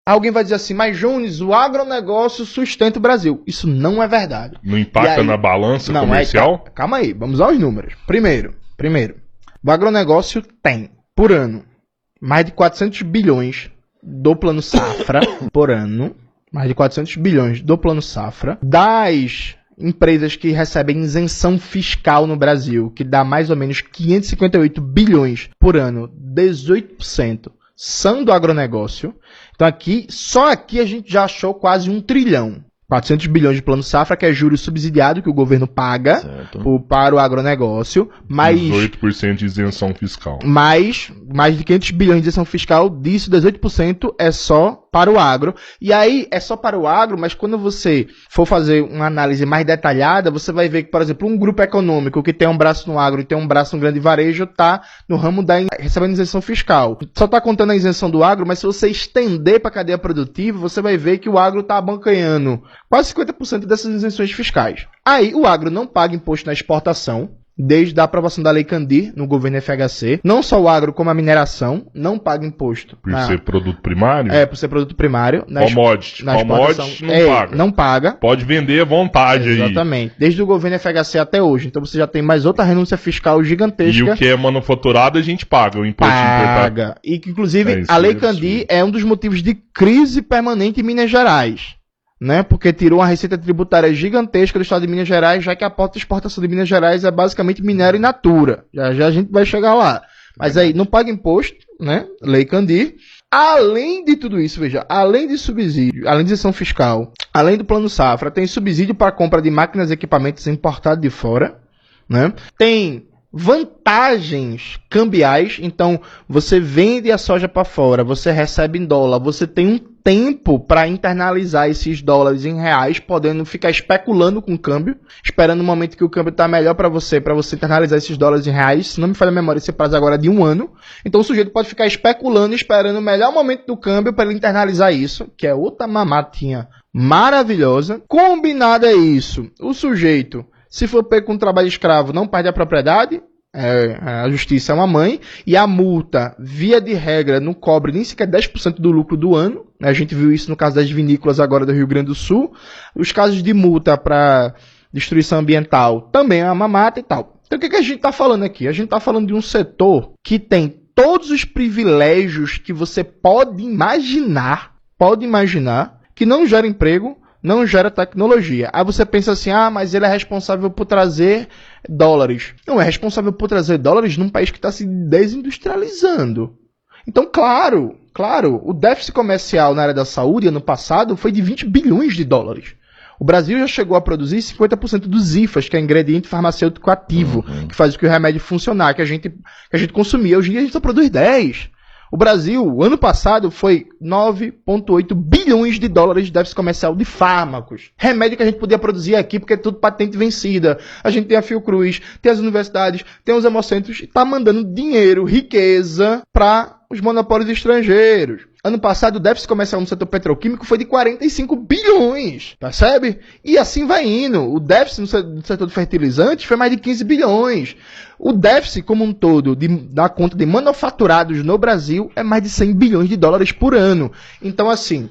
Alguém vai dizer assim, mas Jones, o agronegócio sustenta o Brasil. Isso não é verdade. Não impacta aí, na balança comercial? Calma aí, vamos aos números. Primeiro, o agronegócio tem, por ano, mais de 400 bilhões do Plano Safra por ano. Mais de 400 bilhões do Plano Safra. Das empresas que recebem isenção fiscal no Brasil, que dá mais ou menos 558 bilhões por ano, 18% são do agronegócio. Então só aqui a gente já achou quase 1 trilhão. 400 bilhões de Plano Safra, que é juro subsidiado que o governo paga para o agronegócio, mais 18% de isenção fiscal. Mais de 500 bilhões de isenção fiscal, disso 18% é só para o agro. E aí é só para o agro, mas quando você for fazer uma análise mais detalhada, você vai ver que, por exemplo, um grupo econômico que tem um braço no agro e tem um braço no grande varejo está no ramo recebendo isenção fiscal. Só está contando a isenção do agro, mas se você estender para a cadeia produtiva, você vai ver que o agro está abancanhando quase 50% dessas isenções fiscais. Aí o agro não paga imposto na exportação, desde a aprovação da Lei Candir no governo FHC. Não só o agro, como a mineração, não paga imposto. Por ser produto primário? Por ser produto primário. Commodity não paga. Não paga. Pode vender à vontade aí. Exatamente. Desde o governo FHC até hoje. Então você já tem mais outra renúncia fiscal gigantesca. E o que é manufaturado a gente paga, o imposto importado. Paga. E que, inclusive, a Lei Candir é um dos motivos de crise permanente em Minas Gerais. Né? Porque tirou uma receita tributária gigantesca do estado de Minas Gerais, já que a pauta de exportação de Minas Gerais é basicamente minério in natura. Já a gente vai chegar lá. Mas aí não paga imposto, né? Lei Candir. Além de tudo isso, veja, além de subsídio, além de isenção fiscal, além do Plano Safra, tem subsídio para a compra de máquinas e equipamentos importados de fora, né? Tem vantagens cambiais, então você vende a soja para fora, você recebe em dólar, você tem um tempo para internalizar esses dólares em reais, podendo ficar especulando com o câmbio, esperando o momento que o câmbio está melhor para você internalizar esses dólares em reais. Se não me falha a memória, esse prazo agora é de 1 ano. Então o sujeito pode ficar especulando, esperando o melhor momento do câmbio para ele internalizar isso, que é outra mamatinha maravilhosa. Combinado é isso, o sujeito, se for pego com trabalho escravo, não perde a propriedade. A justiça é uma mãe, e a multa, via de regra, não cobre nem sequer 10% do lucro do ano. A gente viu isso no caso das vinícolas agora do Rio Grande do Sul. Os casos de multa para destruição ambiental também é uma mamata e tal. Então o que a gente está falando aqui? A gente está falando de um setor que tem todos os privilégios que você pode imaginar, que não gera emprego, não gera tecnologia. Aí você pensa assim, mas ele é responsável por trazer dólares. Não é responsável por trazer dólares num país que está se desindustrializando. Então, claro, o déficit comercial na área da saúde ano passado foi de 20 bilhões de dólares. O Brasil já chegou a produzir 50% dos IFAs, que é ingrediente farmacêutico ativo, que faz o que o remédio funcionar, que a gente consumia. Hoje em dia a gente só produz 10. O Brasil, ano passado, foi 9,8 bilhões de dólares de déficit comercial de fármacos. Remédio que a gente podia produzir aqui, porque é tudo patente vencida. A gente tem a Fiocruz, tem as universidades, tem os hemocentros, e está mandando dinheiro, riqueza, para os monopólios estrangeiros. Ano passado, o déficit comercial no setor petroquímico foi de 45 bilhões, percebe? E assim vai indo. O déficit no setor de fertilizantes foi mais de 15 bilhões. O déficit como um todo, da conta de manufaturados no Brasil, é mais de 100 bilhões de dólares por ano. Então, assim,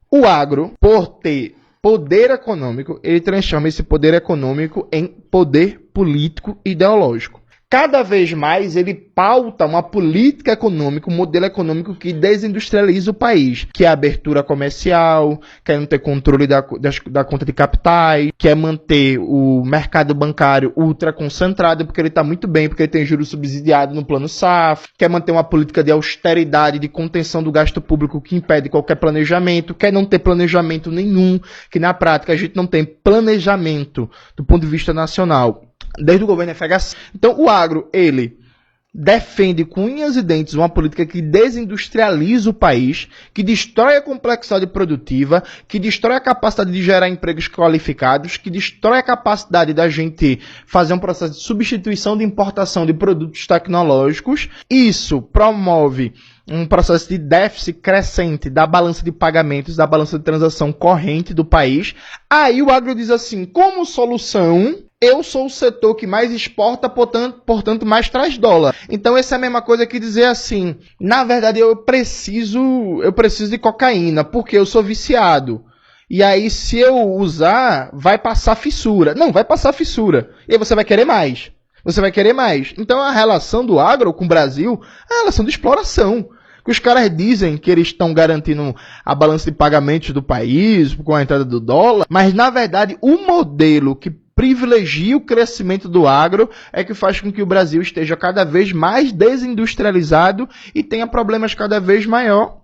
o agro, por ter poder econômico, ele transforma esse poder econômico em poder político e ideológico. Cada vez mais ele pauta uma política econômica, um modelo econômico que desindustrializa o país, que é a abertura comercial, quer não ter controle da conta de capitais, quer manter o mercado bancário ultra concentrado, porque ele está muito bem, porque ele tem juros subsidiados no Plano Safra, quer manter uma política de austeridade, de contenção do gasto público que impede qualquer planejamento, quer não ter planejamento nenhum, que na prática a gente não tem planejamento do ponto de vista nacional, desde o governo FHC. Então o agro, ele defende com unhas e dentes uma política que desindustrializa o país, que destrói a complexidade produtiva, que destrói a capacidade de gerar empregos qualificados, que destrói a capacidade da gente fazer um processo de substituição de importação de produtos tecnológicos. Isso promove um processo de déficit crescente da balança de pagamentos, da balança de transação corrente do país. Aí o agro diz assim, como solução, eu sou o setor que mais exporta, portanto mais traz dólar. Então essa é a mesma coisa que dizer assim, na verdade eu preciso de cocaína, porque eu sou viciado. E aí se eu usar, vai passar fissura. Não, vai passar fissura. E aí você vai querer mais. Você vai querer mais. Então a relação do agro com o Brasil é a relação de exploração. Que os caras dizem que eles estão garantindo a balança de pagamentos do país com a entrada do dólar, mas na verdade o modelo que privilegia o crescimento do agro é que faz com que o Brasil esteja cada vez mais desindustrializado e tenha problemas cada vez maior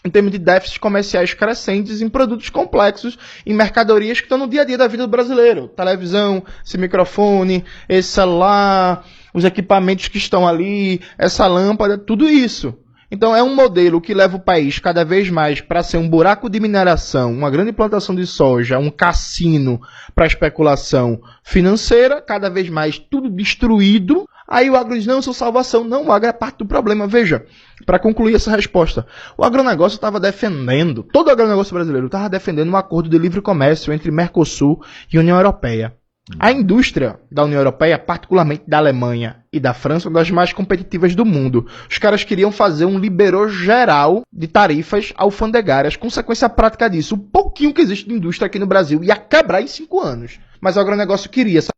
em termos de déficits comerciais crescentes em produtos complexos, em mercadorias que estão no dia a dia da vida do brasileiro. Televisão, esse microfone, esse celular, os equipamentos que estão ali, essa lâmpada, tudo isso. Então é um modelo que leva o país cada vez mais para ser um buraco de mineração, uma grande plantação de soja, um cassino para especulação financeira, cada vez mais tudo destruído. Aí o agro diz, não, eu sou salvação. Não, o agro é parte do problema. Veja, para concluir essa resposta, o agronegócio estava defendendo, todo o agronegócio brasileiro estava defendendo um acordo de livre comércio entre Mercosul e União Europeia. A indústria da União Europeia, particularmente da Alemanha e da França, é uma das mais competitivas do mundo. Os caras queriam fazer um liberou geral de tarifas alfandegárias. Consequência prática disso, o pouquinho que existe de indústria aqui no Brasil ia quebrar em 5 anos. Mas o agronegócio queria, sabe?